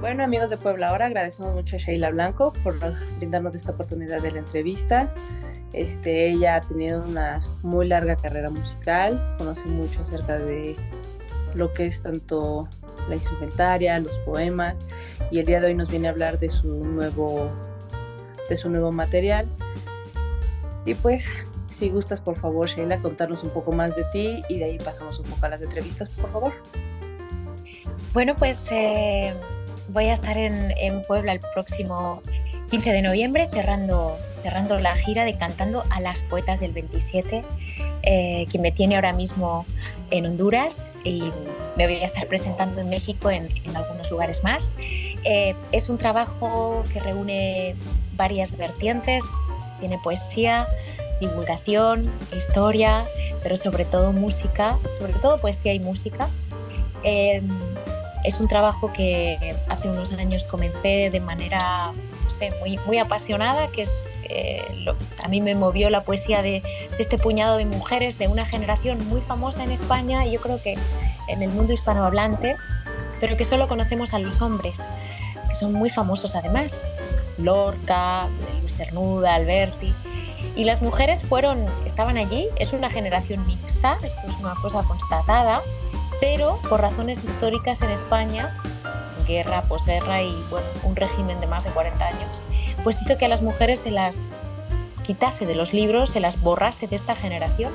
Bueno, amigos de Puebla, ahora agradecemos mucho a Sheila Blanco por brindarnos esta oportunidad de la entrevista. Ella ha tenido una muy larga carrera musical, conoce mucho acerca de lo que es tanto la instrumentaria, los poemas, y el día de hoy nos viene a hablar de su nuevo material. Y pues, si gustas, por favor, Sheila, contarnos un poco más de ti y de ahí pasamos un poco a las entrevistas, por favor. Bueno, pues voy a estar en Puebla el próximo 15 de noviembre cerrando la gira de Cantando a las Poetas del 27, que me tiene ahora mismo en Honduras, y me voy a estar presentando en México en algunos lugares más. Es un trabajo que reúne varias vertientes, tiene poesía, divulgación, historia, pero sobre todo música, sobre todo poesía y música. Es un trabajo que hace unos años comencé de manera, no sé, muy apasionada, que a mí me movió la poesía de este puñado de mujeres de una generación muy famosa en España, y yo creo que en el mundo hispanohablante, pero que solo conocemos a los hombres, que son muy famosos además: Lorca, Luis Cernuda, Alberti. Y las mujeres estaban allí. Es una generación mixta, esto es una cosa constatada, pero por razones históricas en España, guerra, posguerra y bueno, un régimen de más de 40 años, pues hizo que a las mujeres se las quitase de los libros, se las borrase de esta generación.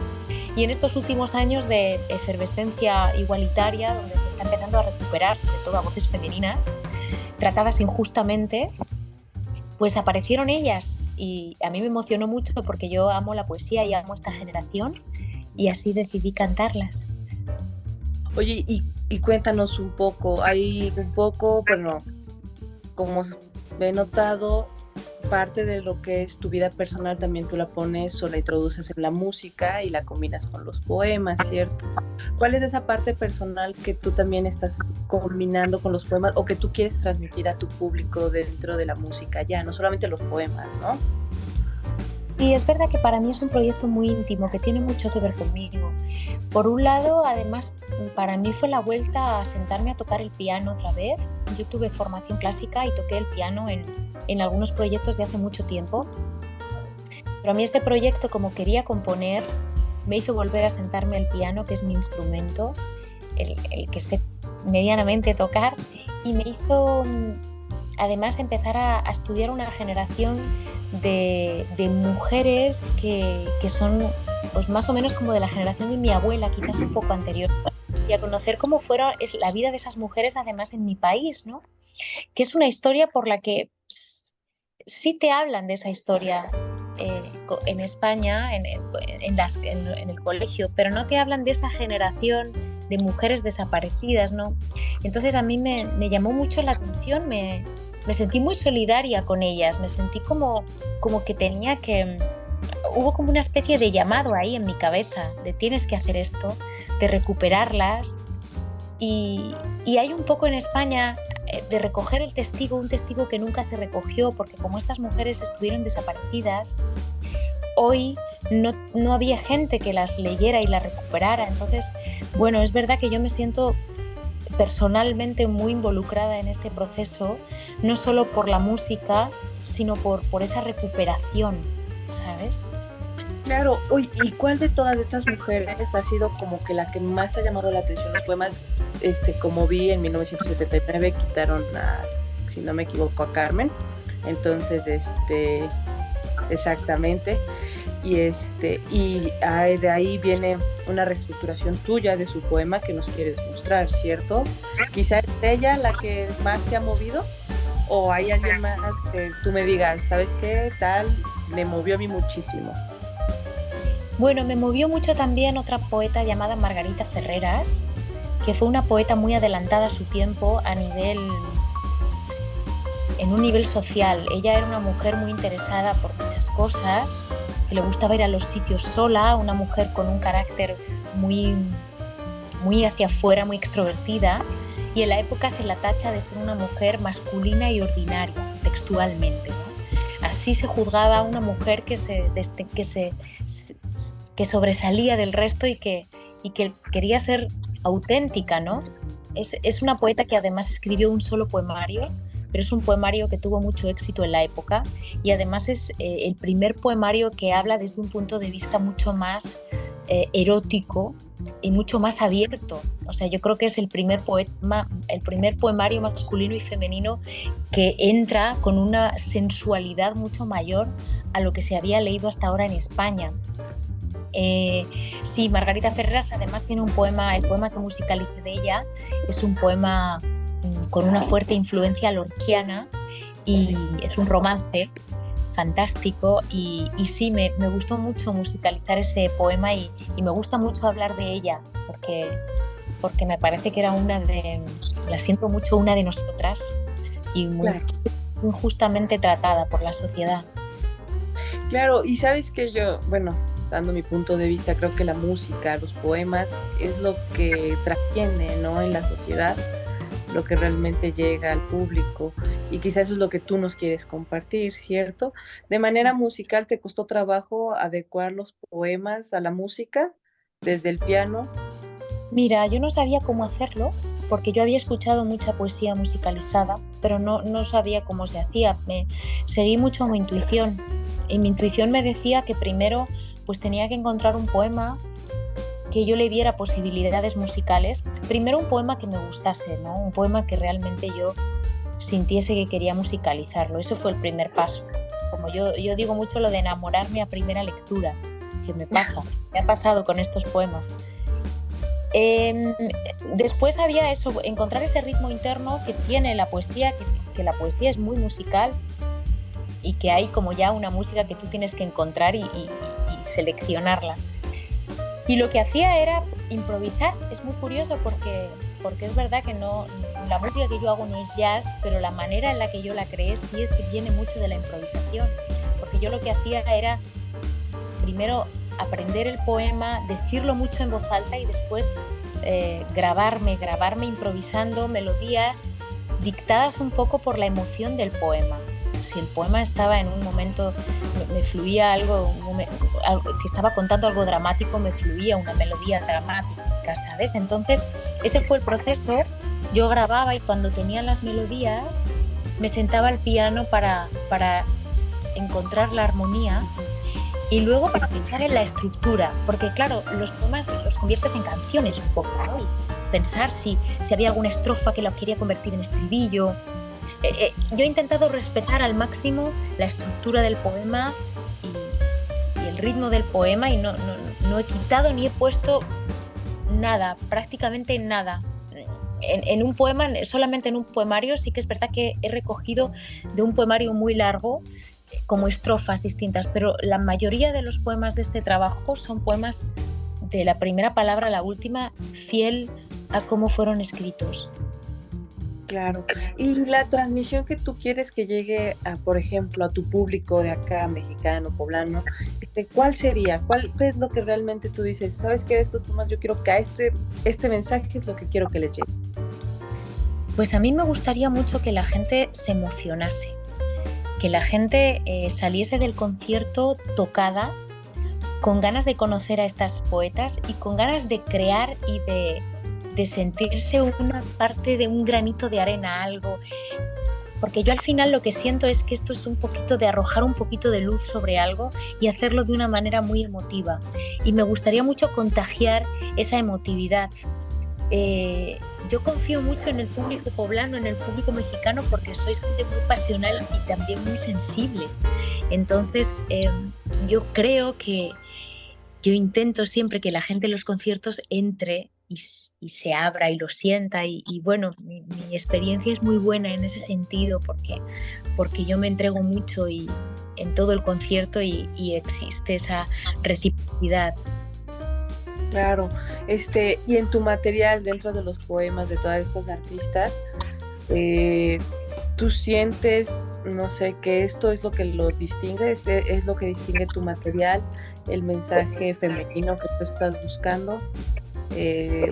Y en estos últimos años de efervescencia igualitaria, donde se está empezando a recuperar sobre todo a voces femeninas tratadas injustamente, pues aparecieron ellas, y a mí me emocionó mucho porque yo amo la poesía y amo esta generación, y así decidí cantarlas. Oye, y cuéntanos un poco, bueno, como he notado, parte de lo que es tu vida personal también tú la pones o la introduces en la música y la combinas con los poemas, ¿cierto? ¿Cuál es esa parte personal que tú también estás combinando con los poemas o que tú quieres transmitir a tu público dentro de la música ya, no solamente los poemas, ¿no? Y es verdad que para mí es un proyecto muy íntimo, que tiene mucho que ver conmigo. Por un lado, además, para mí fue la vuelta a sentarme a tocar el piano otra vez. Yo tuve formación clásica y toqué el piano en algunos proyectos de hace mucho tiempo. Pero a mí este proyecto, como quería componer, me hizo volver a sentarme al piano, que es mi instrumento, el que sé medianamente tocar, y me hizo además empezar a estudiar una generación de mujeres que son pues más o menos como de la generación de mi abuela, quizás un poco anterior, y a conocer cómo es la vida de esas mujeres además en mi país, ¿no? Que es una historia por la que sí te hablan de esa historia en España, en el colegio, pero no te hablan de esa generación de mujeres desaparecidas, ¿no? Entonces a mí me llamó mucho la atención, me sentí muy solidaria con ellas, me sentí como que hubo como una especie de llamado ahí en mi cabeza, de tienes que hacer esto, de recuperarlas, y hay un poco en España de recoger un testigo que nunca se recogió, porque como estas mujeres estuvieron desaparecidas, hoy no había gente que las leyera y las recuperara. Entonces, bueno, es verdad que yo me siento personalmente muy involucrada en este proceso, no solo por la música, sino por esa recuperación, ¿sabes? Claro, uy, ¿y cuál de todas estas mujeres ha sido como que la que más te ha llamado la atención? Los poemas, como vi en 1979 quitaron si no me equivoco, a Carmen, entonces, exactamente, y de ahí viene una reestructuración tuya de su poema que nos quieres mostrar, ¿cierto? Quizá es ella la que más te ha movido, o hay alguien más que tú me digas, ¿sabes qué? Tal, me movió a mí muchísimo. Bueno, me movió mucho también otra poeta llamada Margarita Ferreras, que fue una poeta muy adelantada a su tiempo en un nivel social. Ella era una mujer muy interesada por muchas cosas, que le gustaba ir a los sitios sola, una mujer con un carácter muy hacia afuera, muy extrovertida, y en la época se la tacha de ser una mujer masculina y ordinaria, textualmente, ¿no? Así se juzgaba a una mujer que sobresalía del resto y que quería ser auténtica, ¿no? es una poeta que además escribió un solo poemario, pero es un poemario que tuvo mucho éxito en la época y además es el primer poemario que habla desde un punto de vista mucho más erótico y mucho más abierto. O sea, yo creo que es el primer poemario masculino y femenino que entra con una sensualidad mucho mayor a lo que se había leído hasta ahora en España. Sí, Margarita Ferreras además tiene un poema, el poema que musicalicé de ella es un poema con una fuerte influencia lorquiana y es un romance fantástico y sí, me gustó mucho musicalizar ese poema y me gusta mucho hablar de ella porque me parece que era la siento mucho una de nosotras y muy injustamente tratada por la sociedad. Claro, y sabes que yo, bueno, dando mi punto de vista, creo que la música, los poemas, es lo que trasciende, ¿no? En la sociedad, lo que realmente llega al público. Y quizás eso es lo que tú nos quieres compartir, ¿cierto? De manera musical, ¿te costó trabajo adecuar los poemas a la música desde el piano? Mira, yo no sabía cómo hacerlo porque yo había escuchado mucha poesía musicalizada, pero no sabía cómo se hacía. Seguí mucho mi intuición y mi intuición me decía que primero pues tenía que encontrar un poema que yo le viera posibilidades musicales. Primero un poema que me gustase, ¿no? Un poema que realmente yo sintiese que quería musicalizarlo. Eso fue el primer paso. Como yo digo mucho lo de enamorarme a primera lectura, que me ha pasado con estos poemas. Después había eso, encontrar ese ritmo interno que tiene la poesía, que la poesía es muy musical y que hay como ya una música que tú tienes que encontrar y seleccionarla. Y lo que hacía era improvisar. Es muy curioso porque es verdad que la música que yo hago no es jazz, pero la manera en la que yo la creé sí es que viene mucho de la improvisación. Porque yo lo que hacía era primero aprender el poema, decirlo mucho en voz alta y después grabarme improvisando melodías dictadas un poco por la emoción del poema. Si el poema estaba en un momento, me fluía algo, si estaba contando algo dramático, me fluía una melodía dramática, ¿sabes? Entonces, ese fue el proceso. Yo grababa y cuando tenía las melodías, me sentaba al piano para encontrar la armonía y luego para pensar en la estructura, porque claro, los poemas los conviertes en canciones un poco, ¿no? Y pensar si había alguna estrofa que la quería convertir en estribillo. Yo he intentado respetar al máximo la estructura del poema y el ritmo del poema y no he quitado ni he puesto nada, prácticamente nada. En un poema, solamente en un poemario, sí que es verdad que he recogido de un poemario muy largo como estrofas distintas, pero la mayoría de los poemas de este trabajo son poemas de la primera palabra a la última, fiel a cómo fueron escritos. Claro. Y la transmisión que tú quieres que llegue a, por ejemplo, a tu público de acá, mexicano, poblano, ¿cuál sería? ¿Cuál es lo que realmente tú dices? ¿Sabes qué de estos temas yo quiero que a este mensaje es lo que quiero que les llegue? Pues a mí me gustaría mucho que la gente se emocionase, que la gente saliese del concierto tocada, con ganas de conocer a estas poetas y con ganas de crear y de sentirse una parte de un granito de arena, algo. Porque yo al final lo que siento es que esto es un poquito de arrojar un poquito de luz sobre algo y hacerlo de una manera muy emotiva. Y me gustaría mucho contagiar esa emotividad. Yo confío mucho en el público poblano, en el público mexicano, porque sois gente muy pasional y también muy sensible. Entonces, yo creo que yo intento siempre que la gente en los conciertos entre y se abra y lo sienta y bueno, mi experiencia es muy buena en ese sentido porque yo me entrego mucho y en todo el concierto y existe esa reciprocidad. Claro, y en tu material, dentro de los poemas de todas estas artistas, ¿tú sientes, no sé, que esto es lo que lo distingue, es lo que distingue tu material, el mensaje femenino que tú estás buscando?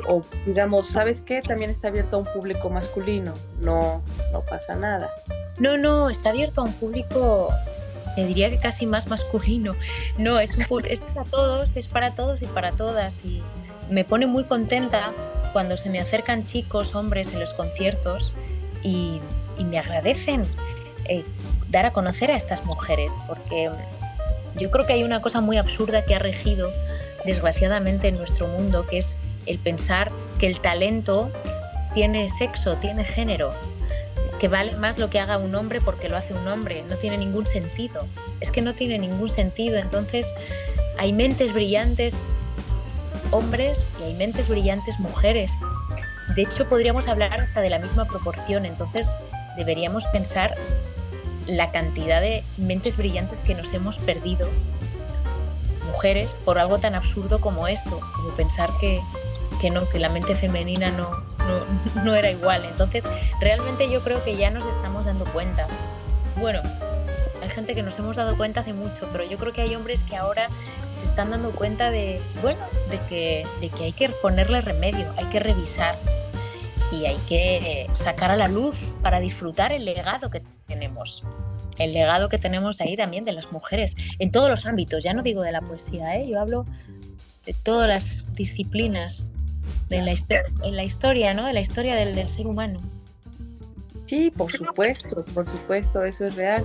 O digamos, ¿sabes qué? También está abierto a un público masculino, no pasa nada. No, está abierto a un público, te diría que casi más masculino. No, es para todos y para todas y me pone muy contenta cuando se me acercan chicos, hombres en los conciertos y me agradecen dar a conocer a estas mujeres, porque yo creo que hay una cosa muy absurda que ha regido desgraciadamente en nuestro mundo, que es el pensar que el talento tiene sexo, tiene género, que vale más lo que haga un hombre porque lo hace un hombre. No tiene ningún sentido. Es que no tiene ningún sentido. Entonces hay mentes brillantes hombres y hay mentes brillantes mujeres. De hecho, podríamos hablar hasta de la misma proporción. Entonces deberíamos pensar la cantidad de mentes brillantes que nos hemos perdido, mujeres, por algo tan absurdo como eso, como pensar que la mente femenina no era igual. Entonces, realmente yo creo que ya nos estamos dando cuenta. Bueno, hay gente que nos hemos dado cuenta hace mucho, pero yo creo que hay hombres que ahora se están dando cuenta de que hay que ponerle remedio, hay que revisar y hay que sacar a la luz para disfrutar el legado que tenemos. El legado que tenemos ahí también de las mujeres, en todos los ámbitos. Ya no digo de la poesía, yo hablo de todas las disciplinas, en la historia, ¿no? De la historia del ser humano. Sí, por supuesto, eso es real.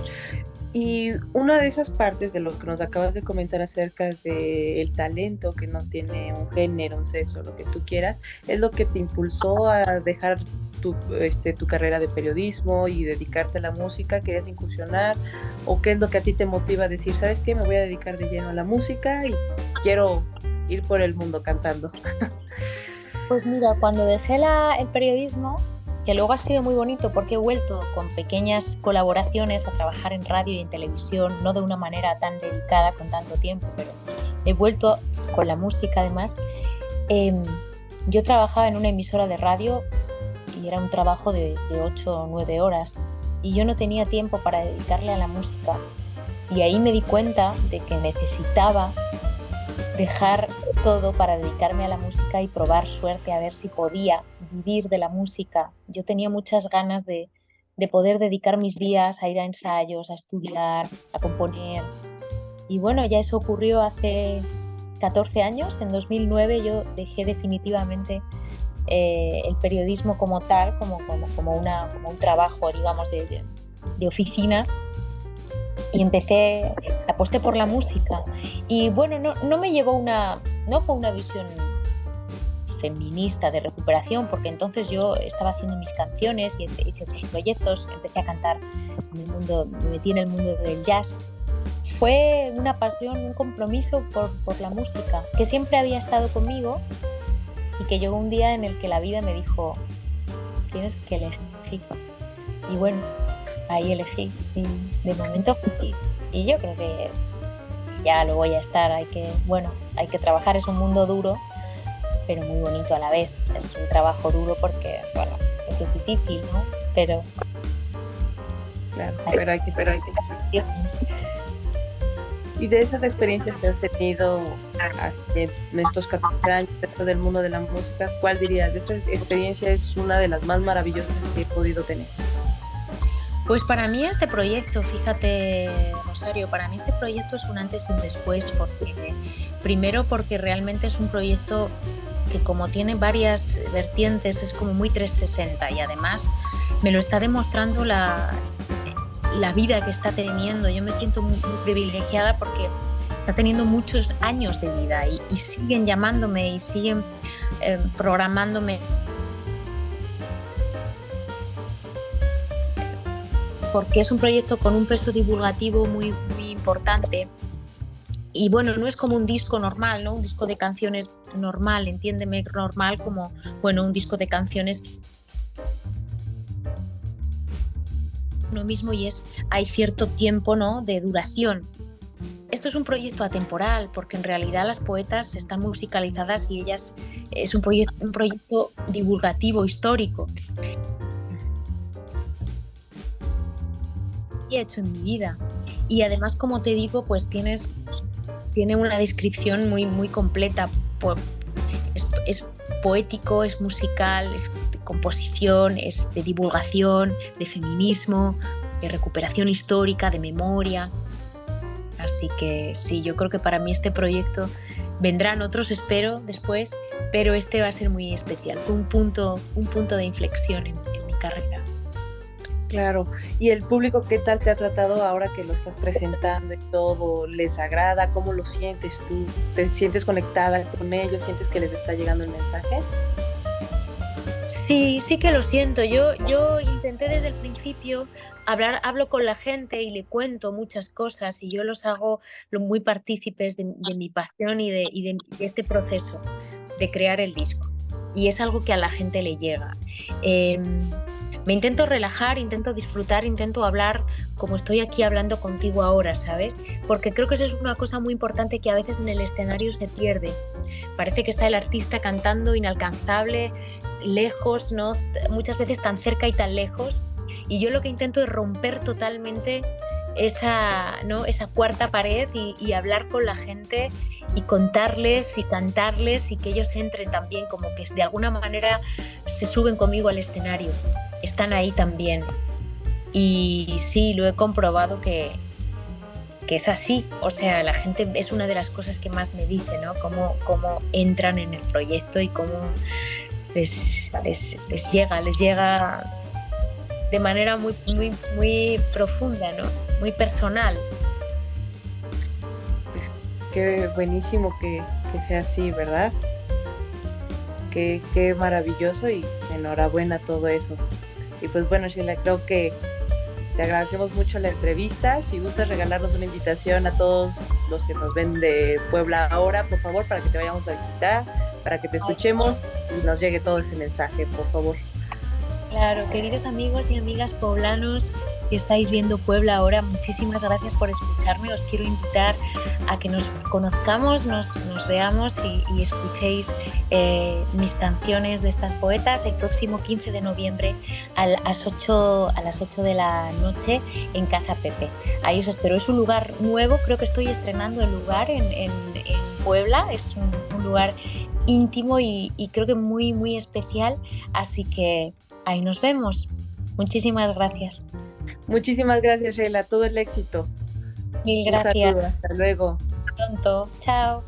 Y una de esas partes de lo que nos acabas de comentar acerca del talento que no tiene un género, un sexo, lo que tú quieras, es lo que te impulsó a dejar tu carrera de periodismo y dedicarte a la música. ¿Querías incursionar? ¿O qué es lo que a ti te motiva a decir, sabes qué, me voy a dedicar de lleno a la música y quiero ir por el mundo cantando? Pues mira, cuando dejé el periodismo, que luego ha sido muy bonito porque he vuelto con pequeñas colaboraciones a trabajar en radio y en televisión, no de una manera tan dedicada con tanto tiempo, pero he vuelto con la música además. Yo trabajaba en una emisora de radio y era un trabajo de 8 o 9 horas y yo no tenía tiempo para dedicarle a la música, y ahí me di cuenta de que necesitaba dejar todo para dedicarme a la música y probar suerte a ver si podía vivir de la música. Yo tenía muchas ganas de poder dedicar mis días a ir a ensayos, a estudiar, a componer. Y bueno, ya eso ocurrió hace 14 años. En 2009 yo dejé definitivamente el periodismo como tal, como un trabajo, digamos, de oficina. Y aposté por la música. Y bueno, no me llevó no fue una visión feminista de recuperación, porque entonces yo estaba haciendo mis canciones y hice otros proyectos, empecé a cantar me metí en el mundo del jazz. Fue una pasión, un compromiso por la música, que siempre había estado conmigo y que llegó un día en el que la vida me dijo, tienes que elegir. Y bueno, ahí elegí y de momento y yo creo que ya lo voy a estar. Hay que trabajar, es un mundo duro pero muy bonito a la vez. Es un trabajo duro porque es difícil, ¿no? Pero claro, pero hay que. Y de esas experiencias que has tenido en estos 14 años dentro del mundo de la música, ¿cuál dirías? Esta experiencia es una de las más maravillosas que he podido tener. Pues para mí este proyecto, fíjate, Rosario, para mí este proyecto es un antes y un después, primero porque realmente es un proyecto que, como tiene varias vertientes, es como muy 360, y además me lo está demostrando la vida que está teniendo. Yo me siento muy privilegiada porque está teniendo muchos años de vida y siguen llamándome y siguen programándome, porque es un proyecto con un peso divulgativo muy, muy importante. Y bueno, no es como un disco normal, ¿no? Un disco de canciones normal, entiéndeme, normal como, bueno, un disco de canciones uno mismo, y hay cierto tiempo, ¿no?, de duración. Esto es un proyecto atemporal porque en realidad las poetas están musicalizadas y ellas es un proyecto divulgativo, histórico. He hecho en mi vida, y además, como te digo, pues tiene una descripción muy, muy completa. Es poético, es musical, es de composición, es de divulgación, de feminismo, de recuperación histórica, de memoria. Así que sí, yo creo que para mí este proyecto Vendrán otros, espero, después, pero este va a ser muy especial. Fue un punto de inflexión en mi carrera. Claro. ¿Y el público qué tal te ha tratado ahora que lo estás presentando y todo? ¿Les agrada? ¿Cómo lo sientes tú? ¿Te sientes conectada con ellos? ¿Sientes que les está llegando el mensaje? Sí, sí que lo siento. Yo intenté desde el principio hablo con la gente y le cuento muchas cosas y yo los hago muy partícipes de mi pasión y de este proceso de crear el disco. Y es algo que a la gente le llega. Em, Me intento relajar, intento disfrutar, intento hablar como estoy aquí hablando contigo ahora, ¿sabes? Porque creo que eso es una cosa muy importante que a veces en el escenario se pierde. Parece que está el artista cantando inalcanzable, lejos, ¿no? Muchas veces tan cerca y tan lejos. Y yo lo que intento es romper totalmente esa, ¿no? esa cuarta pared y hablar con la gente y contarles y cantarles y que ellos entren también, como que de alguna manera se suben conmigo al escenario, están ahí también. Y sí, lo he comprobado que es así. O sea, la gente es una de las cosas que más me dice, ¿no? Cómo entran en el proyecto y cómo les llega de manera muy profunda, ¿no? Muy personal. Pues qué buenísimo que sea así, ¿verdad? Qué maravilloso y enhorabuena todo eso. Y pues bueno, Sheila, creo que te agradecemos mucho la entrevista. Si gustas regalarnos una invitación a todos los que nos ven de Puebla ahora, por favor, para que te vayamos a visitar, para que te escuchemos y nos llegue todo ese mensaje, por favor. Claro, queridos amigos y amigas poblanos que estáis viendo Puebla ahora, muchísimas gracias por escucharme. Os quiero invitar a que nos conozcamos, nos veamos y escuchéis mis canciones de estas poetas el próximo 15 de noviembre a las 8 de la noche en Casa Pepe. Ahí os espero. Es un lugar nuevo, creo que estoy estrenando el lugar en Puebla. Es un lugar íntimo y creo que muy especial, así que ahí nos vemos. Muchísimas gracias. Muchísimas gracias, Sheila. Todo el éxito. Mil gracias. Un saludo. Hasta luego. Pronto. Chao.